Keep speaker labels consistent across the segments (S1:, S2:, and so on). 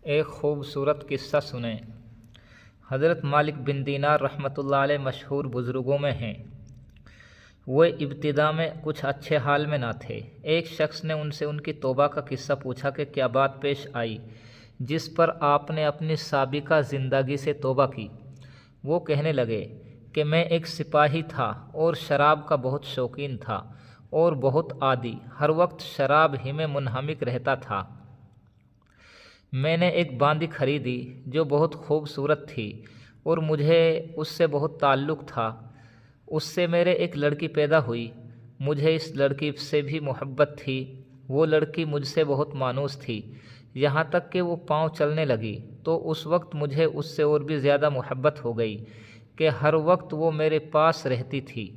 S1: ایک خوبصورت قصہ سنیں۔ حضرت مالک بن دینار رحمۃ اللہ علیہ مشہور بزرگوں میں ہیں۔ وہ ابتدا میں کچھ اچھے حال میں نہ تھے۔ ایک شخص نے ان سے ان کی توبہ کا قصہ پوچھا کہ کیا بات پیش آئی جس پر آپ نے اپنی سابقہ زندگی سے توبہ کی۔ وہ کہنے لگے کہ میں ایک سپاہی تھا اور شراب کا بہت شوقین تھا اور بہت عادی، ہر وقت شراب ہی میں منہمک رہتا تھا۔ میں نے ایک باندی خریدی جو بہت خوبصورت تھی اور مجھے اس سے بہت تعلق تھا۔ اس سے میرے ایک لڑکی پیدا ہوئی۔ مجھے اس لڑکی سے بھی محبت تھی۔ وہ لڑکی مجھ سے بہت مانوس تھی، یہاں تک کہ وہ پاؤں چلنے لگی تو اس وقت مجھے اس سے اور بھی زیادہ محبت ہو گئی کہ ہر وقت وہ میرے پاس رہتی تھی۔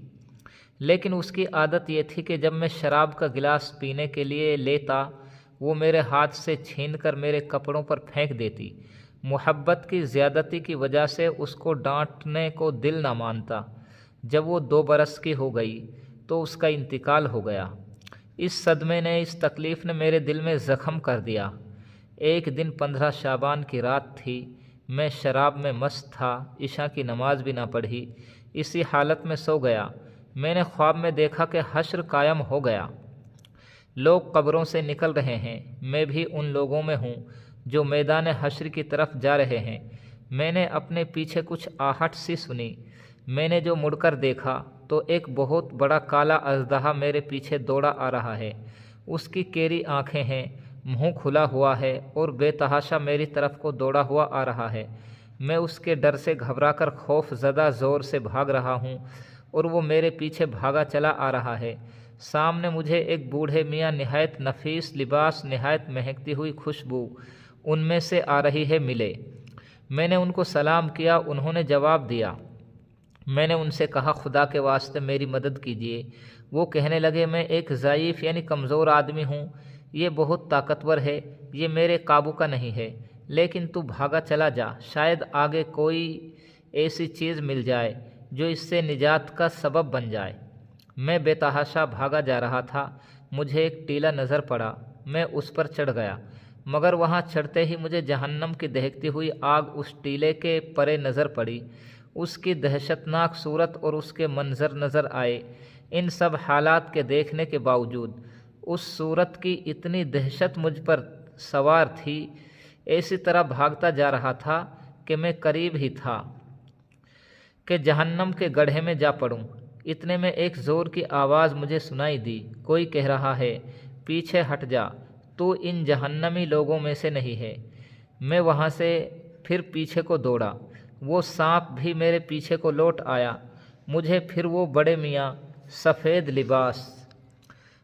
S1: لیکن اس کی عادت یہ تھی کہ جب میں شراب کا گلاس پینے کے لیے لیتا وہ میرے ہاتھ سے چھین کر میرے کپڑوں پر پھینک دیتی۔ محبت کی زیادتی کی وجہ سے اس کو ڈانٹنے کو دل نہ مانتا۔ جب وہ 2 برس کی ہو گئی تو اس کا انتقال ہو گیا۔ اس صدمے نے، اس تکلیف نے میرے دل میں زخم کر دیا۔ ایک دن 15 شعبان کی رات تھی۔ میں شراب میں مست تھا، عشاء کی نماز بھی نہ پڑھی، اسی حالت میں سو گیا۔ میں نے خواب میں دیکھا کہ حشر قائم ہو گیا، لوگ قبروں سے نکل رہے ہیں، میں بھی ان لوگوں میں ہوں جو میدان حشر کی طرف جا رہے ہیں۔ میں نے اپنے پیچھے کچھ آہٹ سی سنی۔ میں نے جو مڑ کر دیکھا تو ایک بہت بڑا کالا اژدہا میرے پیچھے دوڑا آ رہا ہے۔ اس کی کیری آنکھیں ہیں، منہ کھلا ہوا ہے اور بے تحاشا میری طرف کو دوڑا ہوا آ رہا ہے۔ میں اس کے ڈر سے گھبرا کر خوف زدہ زور سے بھاگ رہا ہوں اور وہ میرے پیچھے بھاگا چلا آ رہا ہے۔ سامنے مجھے ایک بوڑھے میاں، نہایت نفیس لباس، نہایت مہکتی ہوئی خوشبو ان میں سے آ رہی ہے، ملے۔ میں نے ان کو سلام کیا، انہوں نے جواب دیا۔ میں نے ان سے کہا خدا کے واسطے میری مدد کیجیے۔ وہ کہنے لگے میں ایک ضعیف یعنی کمزور آدمی ہوں، یہ بہت طاقتور ہے، یہ میرے قابو کا نہیں ہے، لیکن تو بھاگا چلا جا، شاید آگے کوئی ایسی چیز مل جائے جو اس سے نجات کا سبب بن جائے۔ میں بے تحاشا بھاگا جا رہا تھا۔ مجھے ایک ٹیلا نظر پڑا، میں اس پر چڑھ گیا، مگر وہاں چڑھتے ہی مجھے جہنم کی دہکتی ہوئی آگ اس ٹیلے کے پرے نظر پڑی۔ اس کی دہشتناک صورت اور اس کے منظر نظر آئے۔ ان سب حالات کے دیکھنے کے باوجود اس صورت کی اتنی دہشت مجھ پر سوار تھی، ایسی طرح بھاگتا جا رہا تھا کہ میں قریب ہی تھا کہ جہنم کے گڑھے میں جا پڑوں۔ اتنے میں ایک زور کی آواز مجھے سنائی دی، کوئی کہہ رہا ہے پیچھے ہٹ جا، تو ان جہنمی لوگوں میں سے نہیں ہے۔ میں وہاں سے پھر پیچھے کو دوڑا، وہ سانپ بھی میرے پیچھے کو لوٹ آیا۔ مجھے پھر وہ بڑے میاں سفید لباس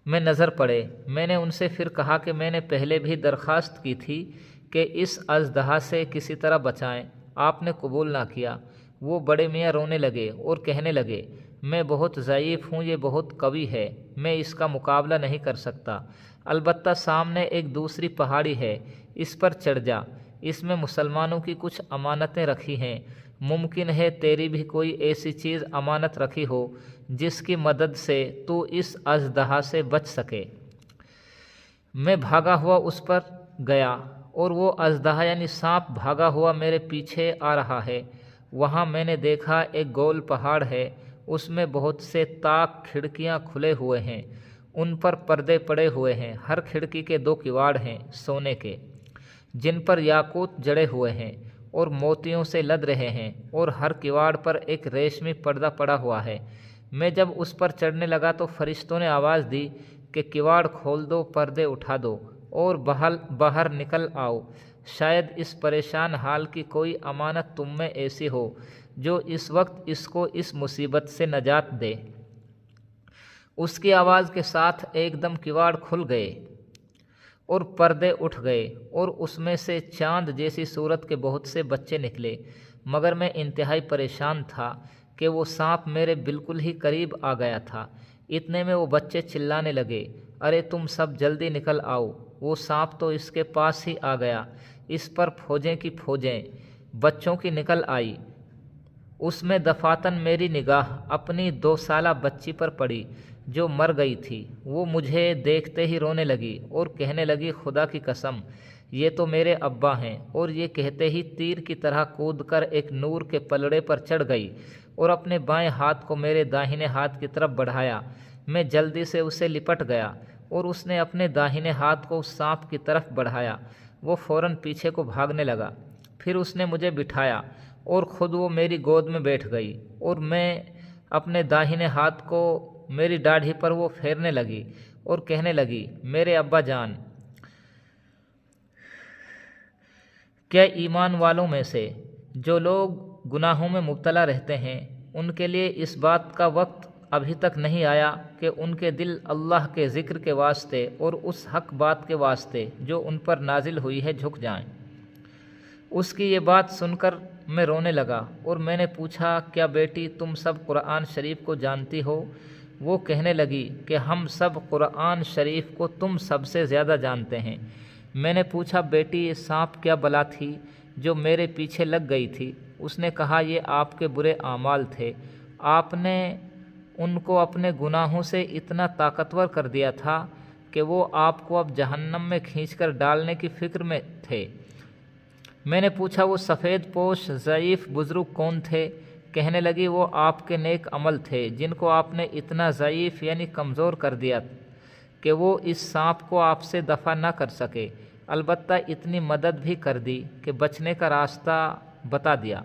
S1: میں نظر پڑے۔ میں نے ان سے پھر کہا کہ میں نے پہلے بھی درخواست کی تھی کہ اس اژدہا سے کسی طرح بچائیں، آپ نے قبول نہ کیا۔ وہ بڑے میاں رونے لگے اور کہنے لگے میں بہت ضعیف ہوں، یہ بہت قوی ہے، میں اس کا مقابلہ نہیں کر سکتا، البتہ سامنے ایک دوسری پہاڑی ہے، اس پر چڑھ جا، اس میں مسلمانوں کی کچھ امانتیں رکھی ہیں، ممکن ہے تیری بھی کوئی ایسی چیز امانت رکھی ہو جس کی مدد سے تو اس اژدہا سے بچ سکے۔ میں بھاگا ہوا اس پر گیا اور وہ اژدہا یعنی سانپ بھاگا ہوا میرے پیچھے آ رہا ہے۔ وہاں میں نے دیکھا ایک گول پہاڑ ہے، اس میں بہت سے طاق کھڑکیاں کھلے ہوئے ہیں، ان پر پردے پڑے ہوئے ہیں، ہر کھڑکی کے 2 کواڑ ہیں سونے کے، جن پر یاقوت جڑے ہوئے ہیں اور موتیوں سے لد رہے ہیں، اور ہر کواڑ پر ایک ریشمی پردہ پڑا ہوا ہے۔ میں جب اس پر چڑھنے لگا تو فرشتوں نے آواز دی کہ کواڑ کھول دو، پردے اٹھا دو اور باہر نکل آؤ، شاید اس پریشان حال کی کوئی امانت تم میں ایسی ہو جو اس وقت اس کو اس مصیبت سے نجات دے۔ اس کی آواز کے ساتھ ایک دم کواڑ کھل گئے اور پردے اٹھ گئے اور اس میں سے چاند جیسی صورت کے بہت سے بچے نکلے، مگر میں انتہائی پریشان تھا کہ وہ سانپ میرے بالکل ہی قریب آ گیا تھا۔ اتنے میں وہ بچے چلانے لگے، ارے تم سب جلدی نکل آؤ، وہ سانپ تو اس کے پاس ہی آ گیا، اس پر فوجیں کی فوجیں بچوں کی نکل آئی۔ اس میں دفعتاً میری نگاہ اپنی 2 سالہ بچی پر پڑی جو مر گئی تھی۔ وہ مجھے دیکھتے ہی رونے لگی اور کہنے لگی خدا کی قسم یہ تو میرے ابا ہیں۔ اور یہ کہتے ہی تیر کی طرح کود کر ایک نور کے پلڑے پر چڑھ گئی اور اپنے بائیں ہاتھ کو میرے داہنے ہاتھ کی طرف بڑھایا۔ میں جلدی سے اسے لپٹ گیا اور اس نے اپنے داہنے ہاتھ کو اس سانپ کی طرف بڑھایا۔ وہ فوراً پیچھے کو بھاگنے لگا۔ پھر اس نے مجھے بٹھایا اور خود وہ میری گود میں بیٹھ گئی اور میں اپنے داہنے ہاتھ کو میری داڑھی پر وہ پھیرنے لگی اور کہنے لگی، میرے ابا جان، کیا ایمان والوں میں سے جو لوگ گناہوں میں مبتلا رہتے ہیں ان کے لیے اس بات کا وقت ابھی تک نہیں آیا کہ ان کے دل اللہ کے ذکر کے واسطے اور اس حق بات کے واسطے جو ان پر نازل ہوئی ہے جھک جائیں؟ اس کی یہ بات سن کر میں رونے لگا اور میں نے پوچھا، کیا بیٹی تم سب قرآن شریف کو جانتی ہو؟ وہ کہنے لگی کہ ہم سب قرآن شریف کو تم سب سے زیادہ جانتے ہیں۔ میں نے پوچھا، بیٹی یہ سانپ کیا بلا تھی جو میرے پیچھے لگ گئی تھی؟ اس نے کہا، یہ آپ کے برے اعمال تھے، آپ نے ان کو اپنے گناہوں سے اتنا طاقتور کر دیا تھا کہ وہ آپ کو اب جہنم میں کھینچ کر ڈالنے کی فکر میں تھے۔ میں نے پوچھا، وہ سفید پوش ضعیف بزرگ کون تھے؟ کہنے لگی، وہ آپ کے نیک عمل تھے جن کو آپ نے اتنا ضعیف یعنی کمزور کر دیا کہ وہ اس سانپ کو آپ سے دفع نہ کر سکے، البتہ اتنی مدد بھی کر دی کہ بچنے کا راستہ بتا دیا۔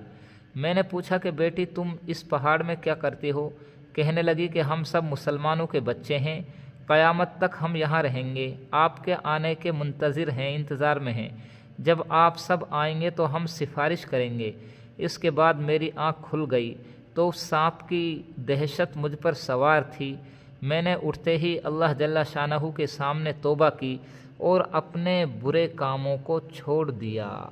S1: میں نے پوچھا کہ بیٹی تم اس پہاڑ میں کیا کرتی ہو؟ کہنے لگی کہ ہم سب مسلمانوں کے بچے ہیں، قیامت تک ہم یہاں رہیں گے، آپ کے آنے کے منتظر ہیں، انتظار میں ہیں۔ جب آپ سب آئیں گے تو ہم سفارش کریں گے۔ اس کے بعد میری آنکھ کھل گئی تو سانپ کی دہشت مجھ پر سوار تھی۔ میں نے اٹھتے ہی اللہ جل شانہ کے سامنے توبہ کی اور اپنے برے کاموں کو چھوڑ دیا۔